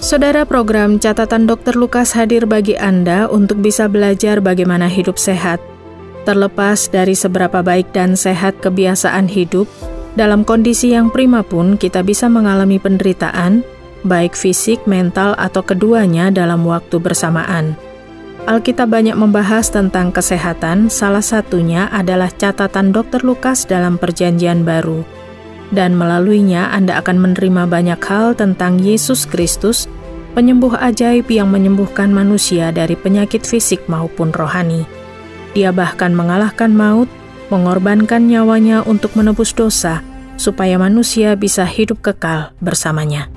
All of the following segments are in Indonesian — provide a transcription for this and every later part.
Saudara, program Catatan Dr. Lukas hadir bagi Anda untuk bisa belajar bagaimana hidup sehat. Terlepas dari seberapa baik dan sehat kebiasaan hidup, dalam kondisi yang prima pun kita bisa mengalami penderitaan, baik fisik, mental, atau keduanya dalam waktu bersamaan. Alkitab banyak membahas tentang kesehatan, salah satunya adalah catatan Dr. Lukas dalam Perjanjian Baru. Dan melaluinya Anda akan menerima banyak hal tentang Yesus Kristus, penyembuh ajaib yang menyembuhkan manusia dari penyakit fisik maupun rohani. Dia bahkan mengalahkan maut, mengorbankan nyawanya untuk menebus dosa, supaya manusia bisa hidup kekal bersamanya.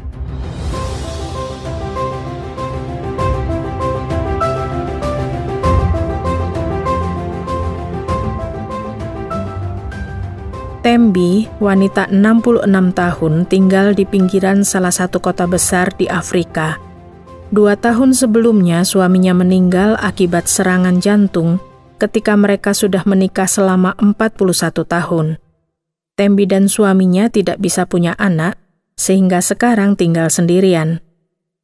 Tembi, wanita 66 tahun, tinggal di pinggiran salah satu kota besar di Afrika. 2 tahun sebelumnya suaminya meninggal akibat serangan jantung ketika mereka sudah menikah selama 41 tahun. Tembi dan suaminya tidak bisa punya anak, sehingga sekarang tinggal sendirian.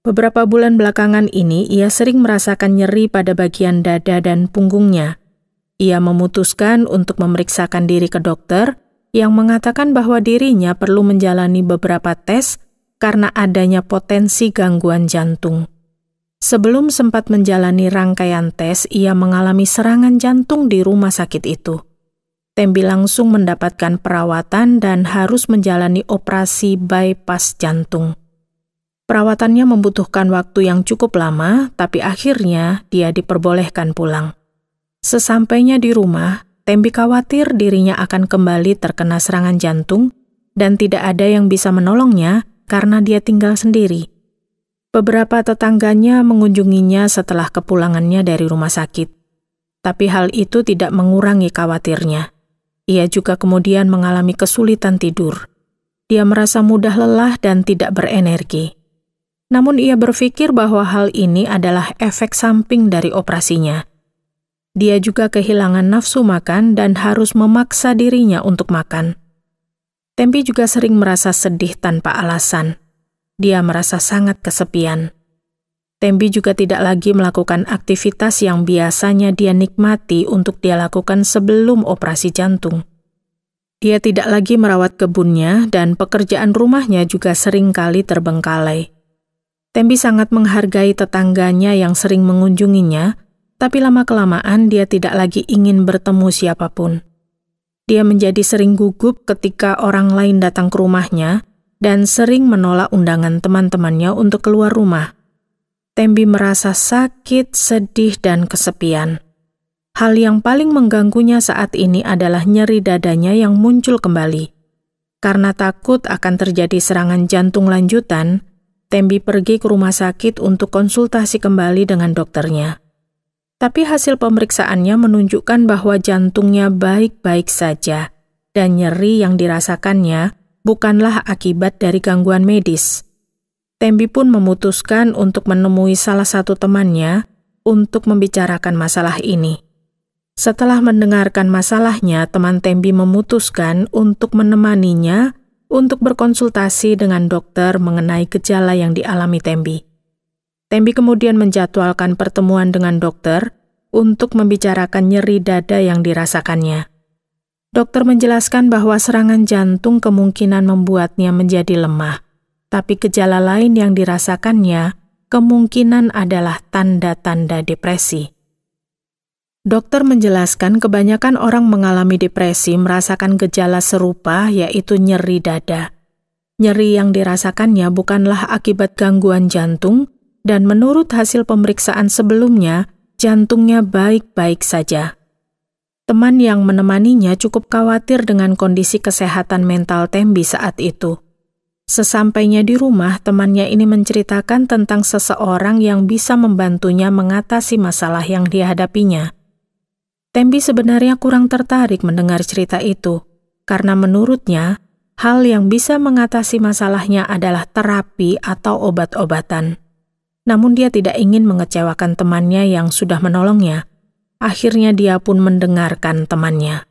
Beberapa bulan belakangan ini, ia sering merasakan nyeri pada bagian dada dan punggungnya. Ia memutuskan untuk memeriksakan diri ke dokter, yang mengatakan bahwa dirinya perlu menjalani beberapa tes karena adanya potensi gangguan jantung. Sebelum sempat menjalani rangkaian tes, ia mengalami serangan jantung di rumah sakit itu. Tembi langsung mendapatkan perawatan dan harus menjalani operasi bypass jantung. Perawatannya membutuhkan waktu yang cukup lama, tapi akhirnya dia diperbolehkan pulang. Sesampainya di rumah, Tembi khawatir dirinya akan kembali terkena serangan jantung dan tidak ada yang bisa menolongnya karena dia tinggal sendiri. Beberapa tetangganya mengunjunginya setelah kepulangannya dari rumah sakit. Tapi hal itu tidak mengurangi khawatirnya. Ia juga kemudian mengalami kesulitan tidur. Dia merasa mudah lelah dan tidak berenergi. Namun ia berpikir bahwa hal ini adalah efek samping dari operasinya. Dia juga kehilangan nafsu makan dan harus memaksa dirinya untuk makan. Tembi juga sering merasa sedih tanpa alasan. Dia merasa sangat kesepian. Tembi juga tidak lagi melakukan aktivitas yang biasanya dia nikmati untuk dia lakukan sebelum operasi jantung. Dia tidak lagi merawat kebunnya dan pekerjaan rumahnya juga sering kali terbengkalai. Tembi sangat menghargai tetangganya yang sering mengunjunginya, tapi lama-kelamaan dia tidak lagi ingin bertemu siapapun. Dia menjadi sering gugup ketika orang lain datang ke rumahnya dan sering menolak undangan teman-temannya untuk keluar rumah. Tembi merasa sakit, sedih, dan kesepian. Hal yang paling mengganggunya saat ini adalah nyeri dadanya yang muncul kembali. Karena takut akan terjadi serangan jantung lanjutan, Tembi pergi ke rumah sakit untuk konsultasi kembali dengan dokternya. Tapi hasil pemeriksaannya menunjukkan bahwa jantungnya baik-baik saja, dan nyeri yang dirasakannya bukanlah akibat dari gangguan medis. Tembi pun memutuskan untuk menemui salah satu temannya untuk membicarakan masalah ini. Setelah mendengarkan masalahnya, teman Tembi memutuskan untuk menemaninya untuk berkonsultasi dengan dokter mengenai gejala yang dialami Tembi. Tembi kemudian menjadwalkan pertemuan dengan dokter untuk membicarakan nyeri dada yang dirasakannya. Dokter menjelaskan bahwa serangan jantung kemungkinan membuatnya menjadi lemah, tapi gejala lain yang dirasakannya kemungkinan adalah tanda-tanda depresi. Dokter menjelaskan kebanyakan orang mengalami depresi merasakan gejala serupa, yaitu nyeri dada. Nyeri yang dirasakannya bukanlah akibat gangguan jantung, dan menurut hasil pemeriksaan sebelumnya, jantungnya baik-baik saja. Teman yang menemaninya cukup khawatir dengan kondisi kesehatan mental Tembi saat itu. Sesampainya di rumah, temannya ini menceritakan tentang seseorang yang bisa membantunya mengatasi masalah yang dihadapinya. Tembi sebenarnya kurang tertarik mendengar cerita itu, karena menurutnya, hal yang bisa mengatasi masalahnya adalah terapi atau obat-obatan. Namun dia tidak ingin mengecewakan temannya yang sudah menolongnya. Akhirnya dia pun mendengarkan temannya.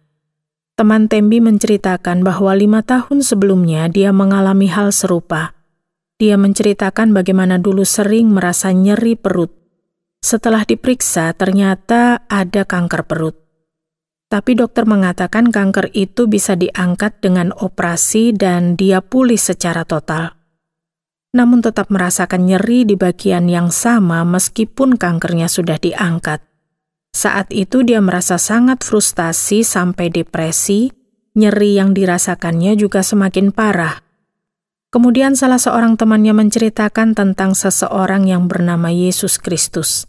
Teman Tembi menceritakan bahwa 5 tahun sebelumnya dia mengalami hal serupa. Dia menceritakan bagaimana dulu sering merasa nyeri perut. Setelah diperiksa, ternyata ada kanker perut. Tapi dokter mengatakan kanker itu bisa diangkat dengan operasi dan dia pulih secara total. Namun tetap merasakan nyeri di bagian yang sama meskipun kankernya sudah diangkat. Saat itu dia merasa sangat frustasi sampai depresi, nyeri yang dirasakannya juga semakin parah. Kemudian salah seorang temannya menceritakan tentang seseorang yang bernama Yesus Kristus.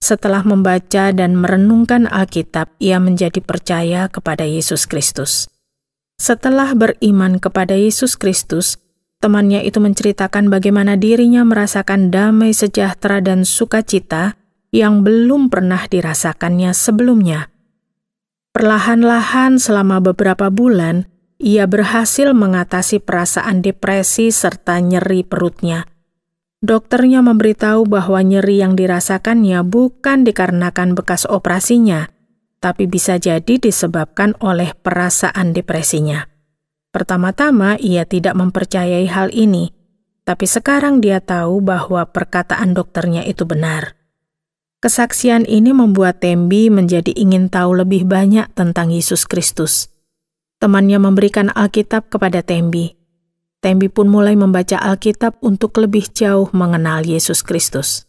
Setelah membaca dan merenungkan Alkitab, ia menjadi percaya kepada Yesus Kristus. Setelah beriman kepada Yesus Kristus, temannya itu menceritakan bagaimana dirinya merasakan damai sejahtera dan sukacita yang belum pernah dirasakannya sebelumnya. Perlahan-lahan selama beberapa bulan, ia berhasil mengatasi perasaan depresi serta nyeri perutnya. Dokternya memberitahu bahwa nyeri yang dirasakannya bukan dikarenakan bekas operasinya, tapi bisa jadi disebabkan oleh perasaan depresinya. Pertama-tama ia tidak mempercayai hal ini, tapi sekarang dia tahu bahwa perkataan dokternya itu benar. Kesaksian ini membuat Tembi menjadi ingin tahu lebih banyak tentang Yesus Kristus. Temannya memberikan Alkitab kepada Tembi. Tembi pun mulai membaca Alkitab untuk lebih jauh mengenal Yesus Kristus.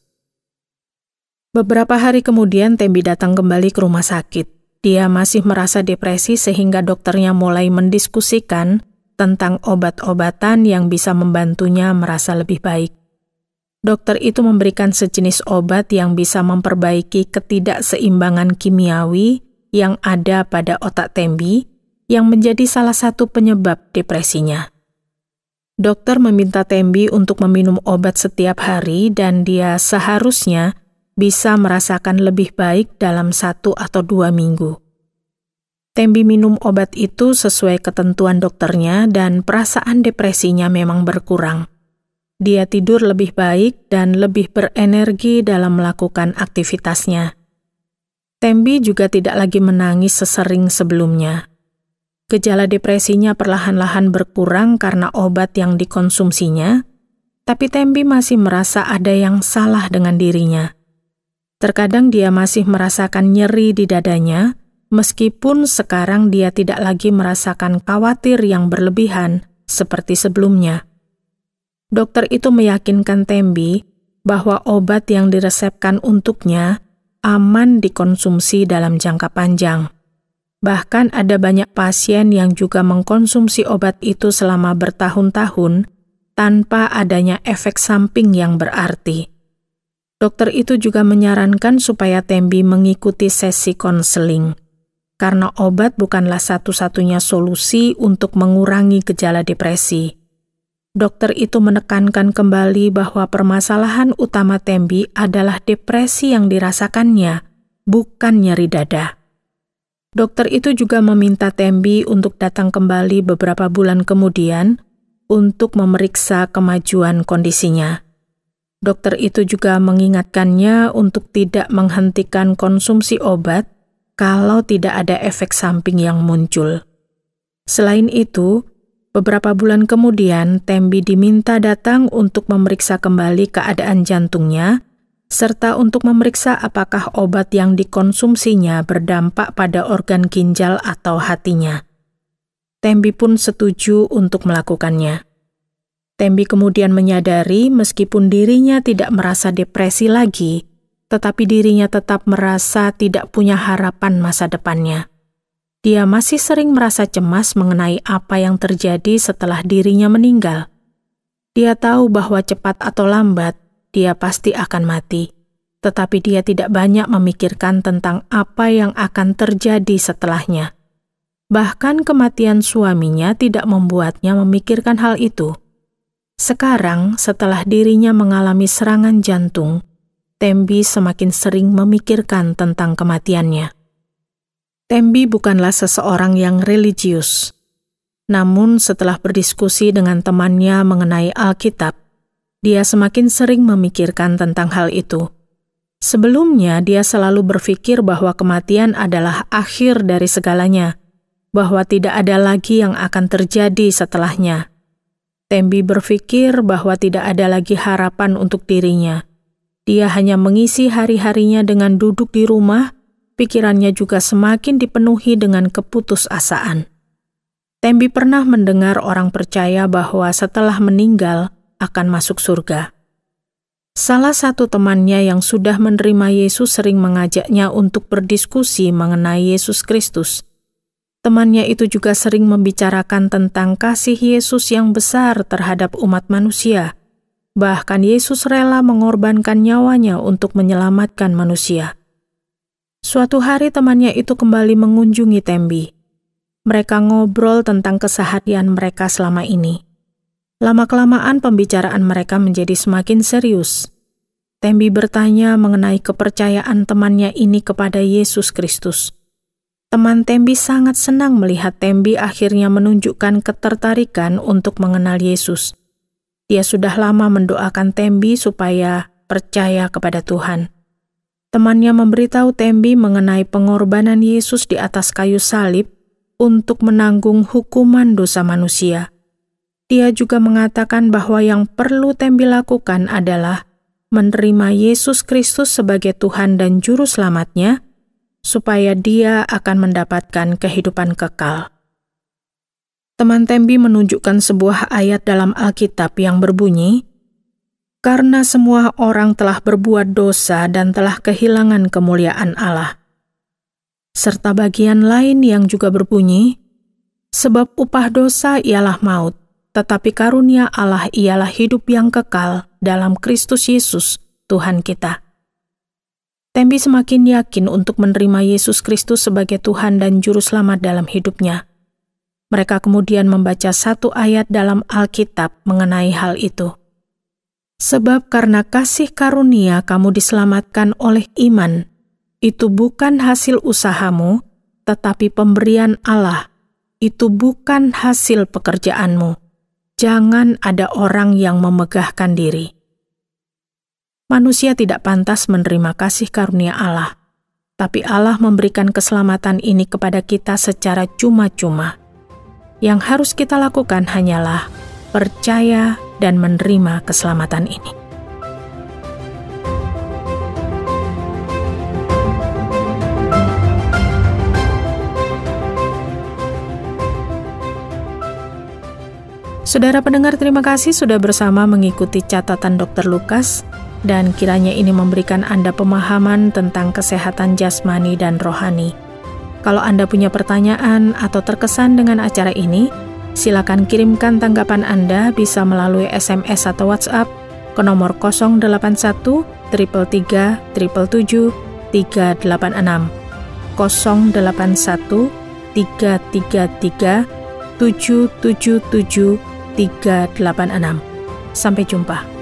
Beberapa hari kemudian Tembi datang kembali ke rumah sakit. Dia masih merasa depresi sehingga dokternya mulai mendiskusikan tentang obat-obatan yang bisa membantunya merasa lebih baik. Dokter itu memberikan sejenis obat yang bisa memperbaiki ketidakseimbangan kimiawi yang ada pada otak Tembi, yang menjadi salah satu penyebab depresinya. Dokter meminta Tembi untuk meminum obat setiap hari dan dia seharusnya bisa merasakan lebih baik dalam 1 atau 2 minggu. Tembi minum obat itu sesuai ketentuan dokternya dan perasaan depresinya memang berkurang. Dia tidur lebih baik dan lebih berenergi dalam melakukan aktivitasnya. Tembi juga tidak lagi menangis sesering sebelumnya. Gejala depresinya perlahan-lahan berkurang karena obat yang dikonsumsinya, tapi Tembi masih merasa ada yang salah dengan dirinya. Terkadang dia masih merasakan nyeri di dadanya, meskipun sekarang dia tidak lagi merasakan khawatir yang berlebihan seperti sebelumnya. Dokter itu meyakinkan Tembi bahwa obat yang diresepkan untuknya aman dikonsumsi dalam jangka panjang. Bahkan ada banyak pasien yang juga mengkonsumsi obat itu selama bertahun-tahun tanpa adanya efek samping yang berarti. Dokter itu juga menyarankan supaya Tembi mengikuti sesi konseling, karena obat bukanlah satu-satunya solusi untuk mengurangi gejala depresi. Dokter itu menekankan kembali bahwa permasalahan utama Tembi adalah depresi yang dirasakannya, bukan nyeri dada. Dokter itu juga meminta Tembi untuk datang kembali beberapa bulan kemudian untuk memeriksa kemajuan kondisinya. Dokter itu juga mengingatkannya untuk tidak menghentikan konsumsi obat kalau tidak ada efek samping yang muncul. Selain itu, beberapa bulan kemudian Tembi diminta datang untuk memeriksa kembali keadaan jantungnya, serta untuk memeriksa apakah obat yang dikonsumsinya berdampak pada organ ginjal atau hatinya. Tembi pun setuju untuk melakukannya. Tembi kemudian menyadari meskipun dirinya tidak merasa depresi lagi, tetapi dirinya tetap merasa tidak punya harapan masa depannya. Dia masih sering merasa cemas mengenai apa yang terjadi setelah dirinya meninggal. Dia tahu bahwa cepat atau lambat, dia pasti akan mati, tetapi dia tidak banyak memikirkan tentang apa yang akan terjadi setelahnya. Bahkan kematian suaminya tidak membuatnya memikirkan hal itu. Sekarang, setelah dirinya mengalami serangan jantung, Tembi semakin sering memikirkan tentang kematiannya. Tembi bukanlah seseorang yang religius. Namun setelah berdiskusi dengan temannya mengenai Alkitab, dia semakin sering memikirkan tentang hal itu. Sebelumnya, dia selalu berpikir bahwa kematian adalah akhir dari segalanya, bahwa tidak ada lagi yang akan terjadi setelahnya. Tembi berpikir bahwa tidak ada lagi harapan untuk dirinya. Dia hanya mengisi hari-harinya dengan duduk di rumah, pikirannya juga semakin dipenuhi dengan keputusasaan. Tembi pernah mendengar orang percaya bahwa setelah meninggal akan masuk surga. Salah satu temannya yang sudah menerima Yesus sering mengajaknya untuk berdiskusi mengenai Yesus Kristus. Temannya itu juga sering membicarakan tentang kasih Yesus yang besar terhadap umat manusia. Bahkan Yesus rela mengorbankan nyawanya untuk menyelamatkan manusia. Suatu hari temannya itu kembali mengunjungi Tembi. Mereka ngobrol tentang keseharian mereka selama ini. Lama-kelamaan pembicaraan mereka menjadi semakin serius. Tembi bertanya mengenai kepercayaan temannya ini kepada Yesus Kristus. Teman Tembi sangat senang melihat Tembi akhirnya menunjukkan ketertarikan untuk mengenal Yesus. Dia sudah lama mendoakan Tembi supaya percaya kepada Tuhan. Temannya memberitahu Tembi mengenai pengorbanan Yesus di atas kayu salib untuk menanggung hukuman dosa manusia. Dia juga mengatakan bahwa yang perlu Tembi lakukan adalah menerima Yesus Kristus sebagai Tuhan dan Juru Selamatnya, supaya dia akan mendapatkan kehidupan kekal. Teman Tembi menunjukkan sebuah ayat dalam Alkitab yang berbunyi, "Karena semua orang telah berbuat dosa dan telah kehilangan kemuliaan Allah." Serta bagian lain yang juga berbunyi, "Sebab upah dosa ialah maut, tetapi karunia Allah ialah hidup yang kekal dalam Kristus Yesus, Tuhan kita." Tembi semakin yakin untuk menerima Yesus Kristus sebagai Tuhan dan Juru Selamat dalam hidupnya. Mereka kemudian membaca satu ayat dalam Alkitab mengenai hal itu. "Sebab karena kasih karunia kamu diselamatkan oleh iman, itu bukan hasil usahamu, tetapi pemberian Allah, itu bukan hasil pekerjaanmu. Jangan ada orang yang memegahkan diri." Manusia tidak pantas menerima kasih karunia Allah, tapi Allah memberikan keselamatan ini kepada kita secara cuma-cuma. Yang harus kita lakukan hanyalah percaya dan menerima keselamatan ini. Saudara pendengar, terima kasih sudah bersama mengikuti catatan Dr. Lukas, dan kiranya ini memberikan Anda pemahaman tentang kesehatan jasmani dan rohani. Kalau Anda punya pertanyaan atau terkesan dengan acara ini, silakan kirimkan tanggapan Anda bisa melalui SMS atau WhatsApp ke nomor 081 333 777 386 081 333 777 386. Sampai jumpa.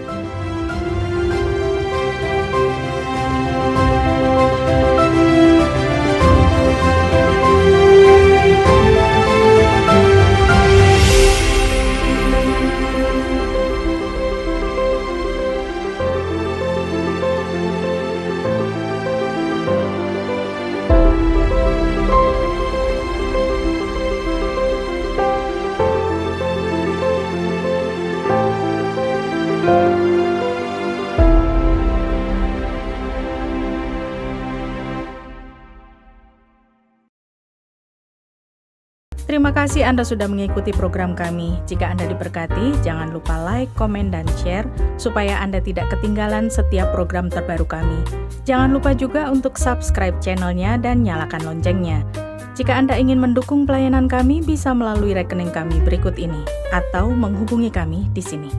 Terima kasih Anda sudah mengikuti program kami. Jika Anda diberkati, jangan lupa like, komen, dan share supaya Anda tidak ketinggalan setiap program terbaru kami. Jangan lupa juga untuk subscribe channelnya dan nyalakan loncengnya. Jika Anda ingin mendukung pelayanan kami, bisa melalui rekening kami berikut ini atau menghubungi kami di sini.